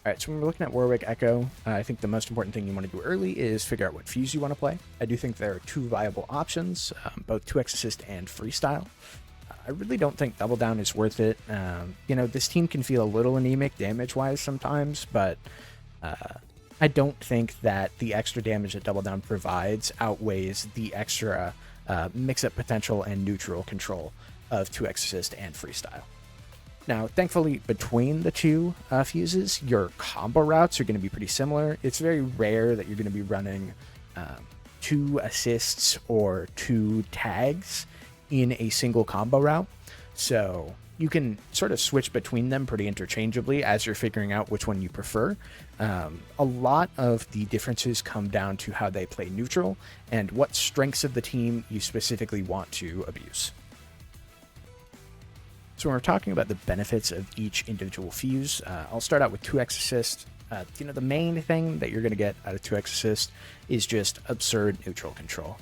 All right, so when we're looking at Warwick Ekko, I think the most important thing you want to do early is figure out what fuse you want to play. I do think there are two viable options, both 2x assist and freestyle. I really don't think double down is worth it. This team can feel a little anemic damage-wise sometimes, but I don't think that the extra damage that double down provides outweighs the extra mix-up potential and neutral control of 2x assist and freestyle. Now, thankfully, between the two fuses, your combo routes are going to be pretty similar. It's very rare that you're going to be running 2 assists or 2 tags in a single combo route. So you can sort of switch between them pretty interchangeably as you're figuring out which one you prefer. A lot of the differences come down to how they play neutral and what strengths of the team you specifically want to abuse. So when we're talking about the benefits of each individual fuse, I'll start out with 2x assist. The main thing that you're going to get out of 2x assist is just absurd neutral control.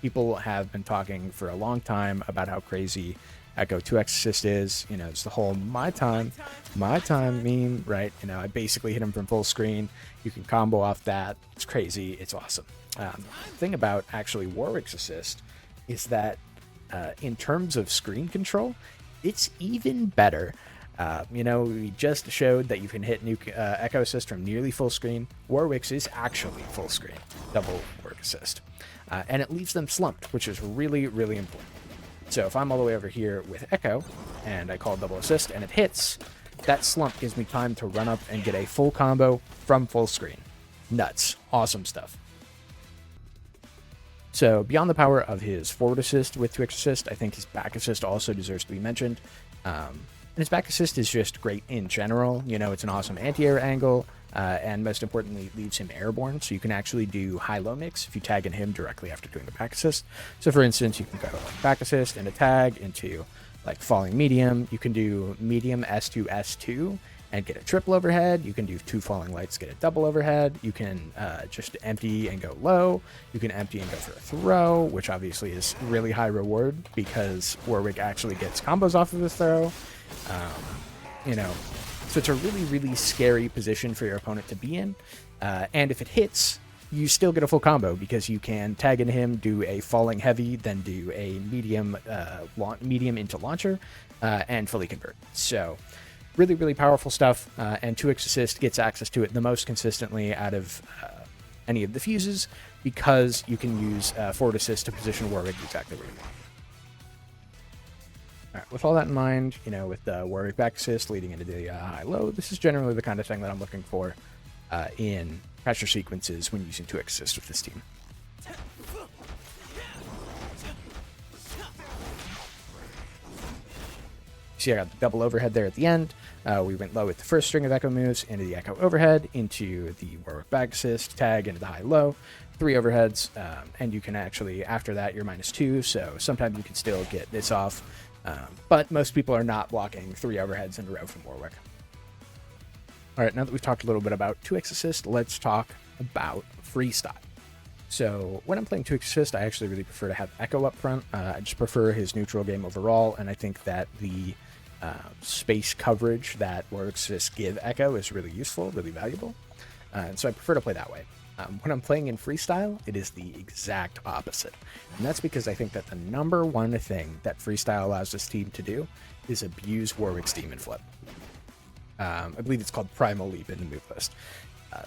People have been talking for a long time about how crazy Ekko 2x assist is. It's the whole my time meme, right? I basically hit him from full screen. You can combo off that. It's crazy. It's awesome. The thing about actually Warwick's assist is that in terms of screen control, it's even better. We just showed that you can hit Ekko assist from nearly full screen. Warwick's is actually full screen, double Warwick assist. And it leaves them slumped, which is really, really important. So if I'm all the way over here with Ekko, and I call double assist, and it hits, that slump gives me time to run up and get a full combo from full screen. Nuts. Awesome stuff. So beyond the power of his forward assist with 2x assist, I think his back assist also deserves to be mentioned. And his back assist is just great in general. It's an awesome anti-air angle, and most importantly, leaves him airborne, so you can actually do high-low mix if you tag in him directly after doing the back assist. So for instance, you can go back assist and a tag into falling medium. You can do medium S2 S2 and get a triple overhead. You can do 2 falling lights, get a double overhead. You can just empty and go low. You can empty and go for a throw, which obviously is really high reward because Warwick actually gets combos off of the throw. So it's a really, really scary position for your opponent to be in. And if it hits, you still get a full combo because you can tag in him, do a falling heavy, then do a medium into launcher, and fully convert. So really, really powerful stuff, and 2x assist gets access to it the most consistently out of any of the fuses because you can use forward assist to position Warwick exactly where you want. All right, with all that in mind, with the Warwick back assist leading into the high-low, this is generally the kind of thing that I'm looking for in pressure sequences when using 2x assist with this team. See, I got the double overhead there at the end. We went low with the first string of Ekko moves into the Ekko overhead, into the Warwick back assist, tag into the high-low, 3 overheads, and you can actually, after that, you're -2, so sometimes you can still get this off. But most people are not blocking 3 overheads in a row from Warwick. All right, now that we've talked a little bit about 2x assist, let's talk about freestyle. So when I'm playing 2x assist, I actually really prefer to have Ekko up front. I just prefer his neutral game overall, and I think that the space coverage that Warwick assists give Ekko is really useful, really valuable. And so I prefer to play that way. When I'm playing in freestyle, it is the exact opposite. And that's because I think that the number one thing that freestyle allows this team to do is abuse Warwick's demon flip. I believe it's called Primal Leap in the move list.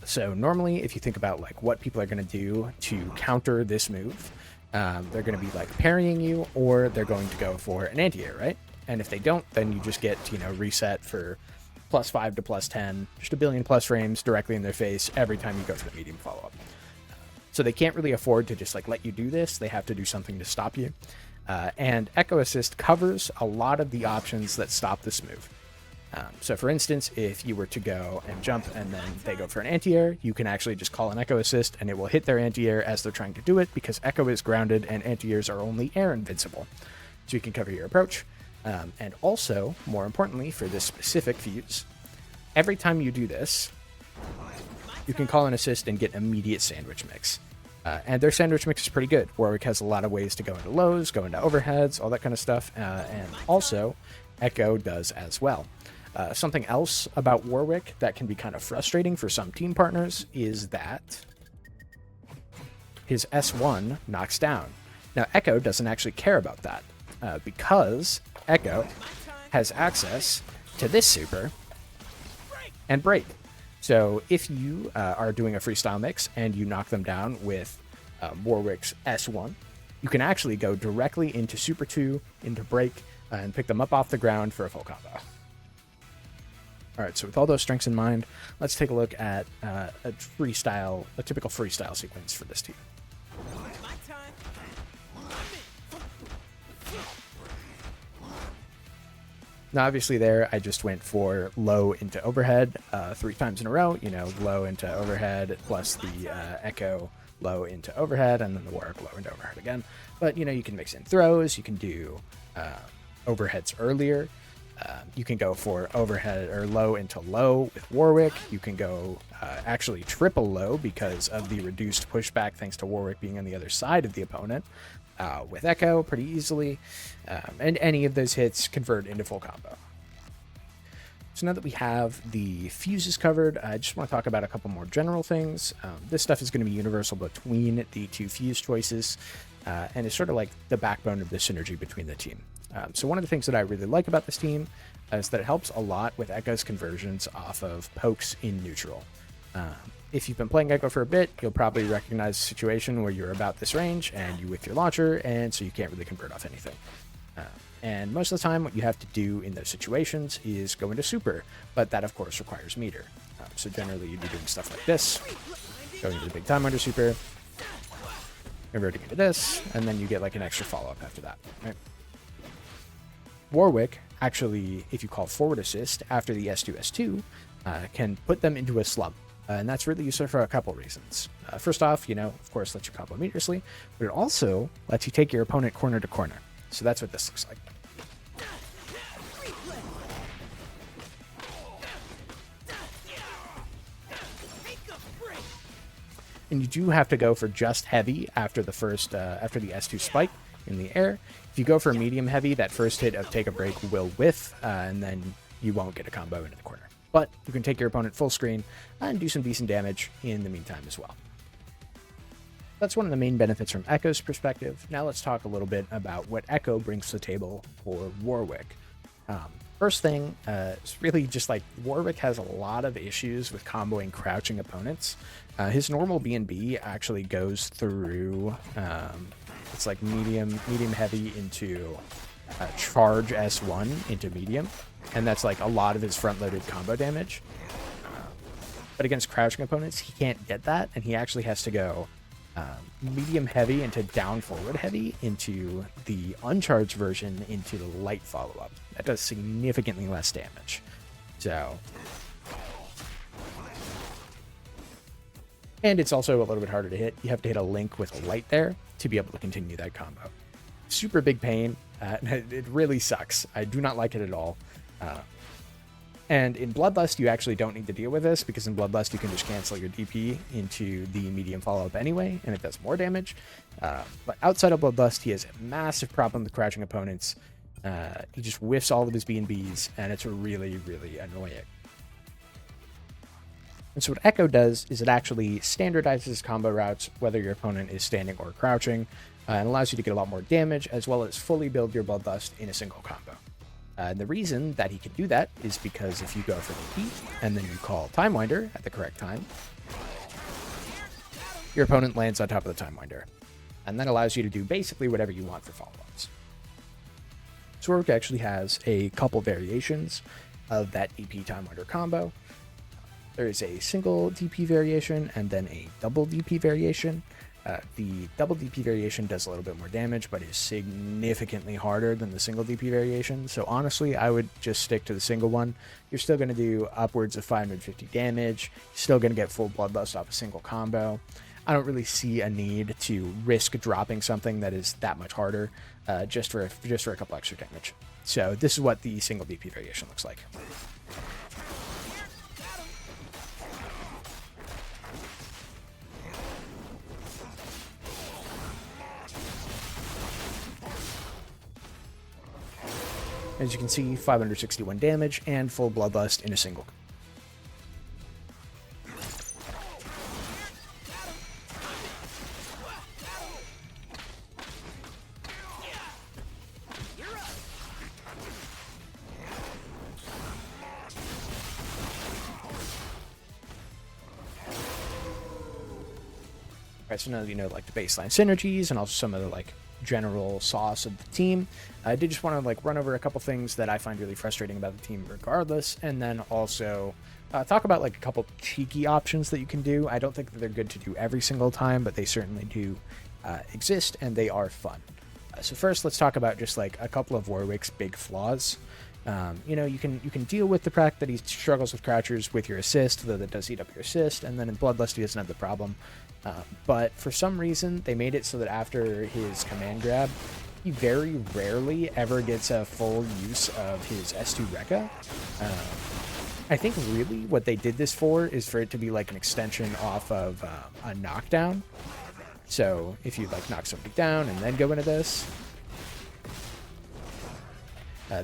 So normally, if you think about what people are going to do to counter this move, they're going to be parrying you, or they're going to go for an anti-air, right? And if they don't, then you just get reset for +5 to +10, just a billion plus frames directly in their face every time you go for the medium follow-up. So they can't really afford to just let you do this. They have to do something to stop you. And Ekko Assist covers a lot of the options that stop this move. So for instance, if you were to go and jump and then they go for an anti-air, you can actually just call an Ekko Assist and it will hit their anti-air as they're trying to do it because Ekko is grounded and anti-airs are only air invincible. So you can cover your approach. And also, more importantly, for this specific fuse, every time you do this, you can call an assist and get immediate sandwich mix. And their sandwich mix is pretty good. Warwick has a lot of ways to go into lows, go into overheads, all that kind of stuff. And also, Ekko does as well. Something else about Warwick that can be kind of frustrating for some team partners is that his S1 knocks down. Now, Ekko doesn't actually care about that because Ekko has access to this super and break. So if you are doing a freestyle mix and you knock them down with Warwick's S1, you can actually go directly into super 2, into break, and pick them up off the ground for a full combo. All right, so with all those strengths in mind, let's take a look at a typical freestyle sequence for this team. Now, obviously there, I just went for low into overhead 3 times in a row, low into overhead plus the Ekko low into overhead, and then the Warwick low into overhead again. But, you can mix in throws, you can do overheads earlier. You can go for overhead or low into low with Warwick. You can go actually triple low because of the reduced pushback thanks to Warwick being on the other side of the opponent with Ekko pretty easily. And any of those hits convert into full combo. So now that we have the fuses covered, I just want to talk about a couple more general things. This stuff is going to be universal between the 2 fuse choices, and it's sort of like the backbone of the synergy between the team. So one of the things that I really like about this team is that it helps a lot with Ekko's conversions off of pokes in neutral. If you've been playing Ekko for a bit, you'll probably recognize a situation where you're about this range and you whiff your launcher, and so you can't really convert off anything. And most of the time, what you have to do in those situations is go into super, but that of course requires meter. So generally you'd be doing stuff like this, going into the big time under super, converting into this, and then you get like an extra follow-up after that, right? Warwick, actually, if you call forward assist after the S2, S2, can put them into a slump. And that's really useful for a couple reasons. First off, of course, lets you combo meterlessly, but it also lets you take your opponent corner to corner. So that's what this looks like. And you do have to go for just heavy after the S2 spike in the air. If you go for medium heavy, that first hit of take a break will whiff, and then you won't get a combo into the corner. But you can take your opponent full screen and do some decent damage in the meantime as well. That's one of the main benefits from Ekko's perspective. Now let's talk a little bit about what Ekko brings to the table for Warwick. First thing is really just like Warwick has a lot of issues with comboing crouching opponents. His normal B&B actually goes through, it's like medium heavy into charge S1 into medium. And that's like a lot of his front-loaded combo damage. But against crouching opponents, he can't get that, and he actually has to go medium heavy into down forward heavy into the uncharged version into the light follow-up. That does significantly less damage. So, and it's also a little bit harder to hit. You have to hit a link with a light there to be able to continue that combo. Super big pain. It really sucks. I do not like it at all. And in Bloodlust, you actually don't need to deal with this, because in Bloodlust, you can just cancel your DP into the medium follow-up anyway, and it does more damage. But outside of Bloodlust, he has a massive problem with crouching opponents. He just whiffs all of his B&Bs, and it's really, really annoying. And so what Ekko does is it actually standardizes combo routes, whether your opponent is standing or crouching, and allows you to get a lot more damage, as well as fully build your Bloodlust in a single combo. And the reason that he can do that is because if you go for the beat and then you call Time Winder at the correct time, your opponent lands on top of the Time Winder. And that allows you to do basically whatever you want for follow-ups. So Warwick actually has a couple variations of that DP Time Winder combo. There is a single DP variation and then a double DP variation. The double DP variation does a little bit more damage, but is significantly harder than the single DP variation. So honestly, I would just stick to the single one. You're still going to do upwards of 550 damage. You're still going to get full Bloodlust off a single combo. I don't really see a need to risk dropping something that is that much harder just for a couple extra damage. So this is what the single DP variation looks like. As you can see, 561 damage and full Bloodlust in a single. Alright, so now that you know like the baseline synergies and also some of the like general sauce of the team, I did just want to like run over a couple things that I find really frustrating about the team regardless, and then also talk about like a couple cheeky options that you can do. I don't think that they're good to do every single time, but they certainly do exist and they are fun. So first, let's talk about just like a couple of Warwick's big flaws. You know, you can deal with the fact that he struggles with crouchers with your assist, though that does eat up your assist, and then in Bloodlust he doesn't have the problem. But for some reason, they made it so that after his command grab, he very rarely ever gets a full use of his S2 Rekka. I think really what they did this for is for it to be like an extension off of a knockdown. So if you like knock somebody down and then go into this,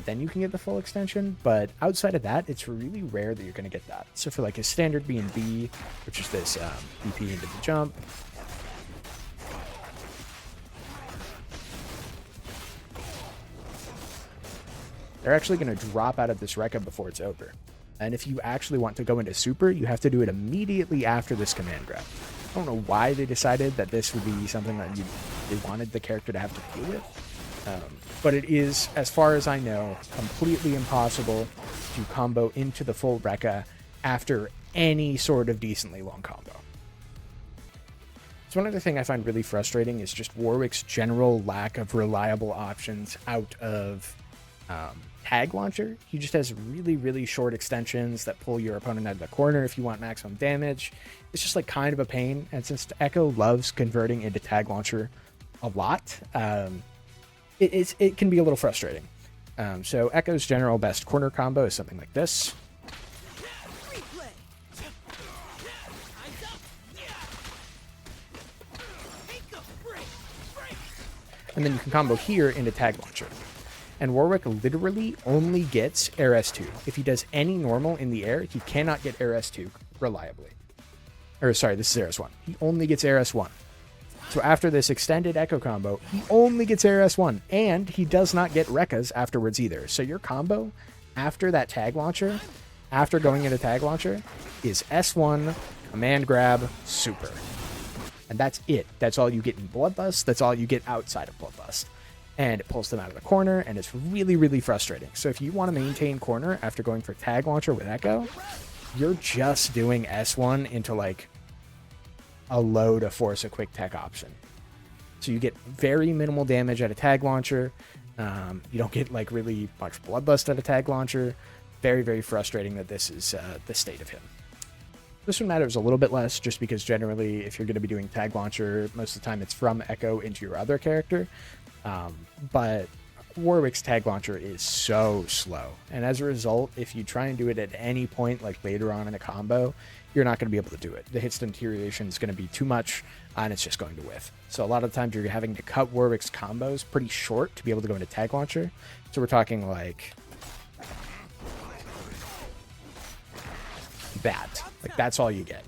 then you can get the full extension. But outside of that, it's really rare that you're going to get that. So for like his standard B&B, which is this BP into the jump, they're actually going to drop out of this Rekka before it's over. And if you actually want to go into super, you have to do it immediately after this command grab. I don't know why they decided that this would be something that they wanted the character to have to deal with. But it is, as far as I know, completely impossible to combo into the full Rekka after any sort of decently long combo. So one other thing I find really frustrating is just Warwick's general lack of reliable options out of tag launcher. He just has really, really short extensions that pull your opponent out of the corner if you want maximum damage. It's just like kind of a pain. And since Ekko loves converting into tag launcher a lot, it can be a little frustrating. So Ekko's general best corner combo is something like this. And then you can combo here into tag launcher. And Warwick literally only gets Air S2. If he does any normal in the air, he cannot get Air S2 reliably. Or sorry, this is Air S1. He only gets Air S1. So after this extended Ekko combo, he only gets Air S1. And he does not get Rekkas afterwards either. So your combo after that tag launcher, after going into tag launcher, is S1, command grab, super. And that's it. That's all you get in Bloodlust. That's all you get outside of Bloodlust. And it pulls them out of the corner, and it's really, really frustrating. So if you want to maintain corner after going for tag launcher with Ekko, you're just doing S1 into like a low to force a quick tech option. So you get very minimal damage at a tag launcher. You don't get like really much Bloodlust at a tag launcher. Very, very frustrating that this is the state of him. This one matters a little bit less just because generally if you're going to be doing tag launcher, most of the time it's from Ekko into your other character. But Warwick's tag launcher is so slow. And as a result, if you try and do it at any point, like later on in a combo, you're not going to be able to do it. The hit stun deterioration is going to be too much, and it's just going to whiff. So a lot of times you're having to cut Warwick's combos pretty short to be able to go into tag launcher. So we're talking like that. Like that's all you get,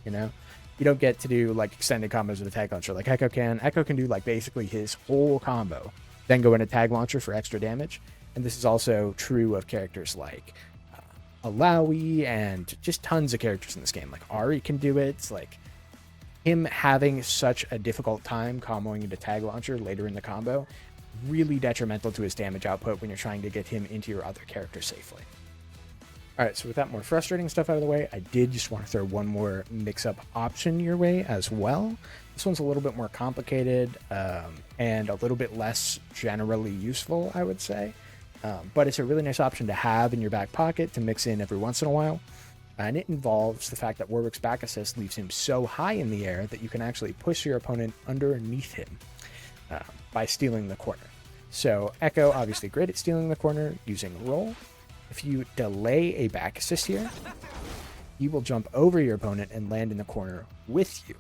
you know? You don't get to do like extended combos with a tag launcher like Ekko can. Ekko can do like basically his whole combo, then go into tag launcher for extra damage. And this is also true of characters like Alawi and just tons of characters in this game. Like Ari can do it. It's like him having such a difficult time comboing into tag launcher later in the combo, really detrimental to his damage output when you're trying to get him into your other character safely. All right, so with that more frustrating stuff out of the way, I did just want to throw one more mix-up option your way as well. This one's a little bit more complicated and a little bit less generally useful, I would say. But it's a really nice option to have in your back pocket to mix in every once in a while. And it involves the fact that Warwick's back assist leaves him so high in the air that you can actually push your opponent underneath him by stealing the corner. So Ekko, obviously great at stealing the corner using roll. If you delay a back assist here, he will jump over your opponent and land in the corner with you.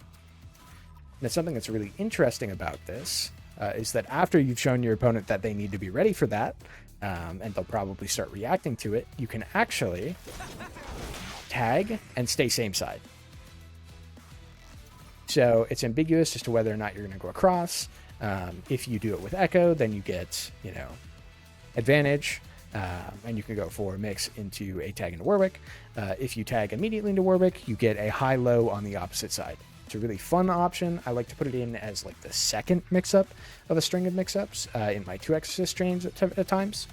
Now, something that's really interesting about this is that after you've shown your opponent that they need to be ready for that, and they'll probably start reacting to it, you can actually tag and stay same side. So it's ambiguous as to whether or not you're going to go across. If you do it with Ekko, then you get, advantage, and you can go for a mix into a tag into Warwick. If you tag immediately into Warwick, you get a high-low on the opposite side. It's a really fun option. I like to put it in as like the second mix-up of a string of mix-ups in my 2 Exorcist trains at times.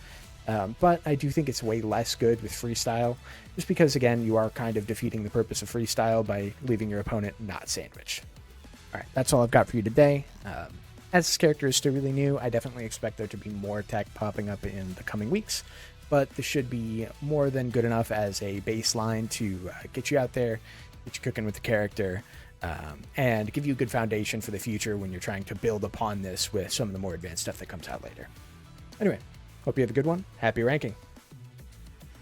But I do think it's way less good with freestyle, just because, again, you are kind of defeating the purpose of freestyle by leaving your opponent not sandwiched. All right, that's all I've got for you today. As this character is still really new, I definitely expect there to be more tech popping up in the coming weeks, but this should be more than good enough as a baseline to get you out there, get you cooking with the character, and give you a good foundation for the future when you're trying to build upon this with some of the more advanced stuff that comes out later. Anyway, hope you have a good one. Happy ranking.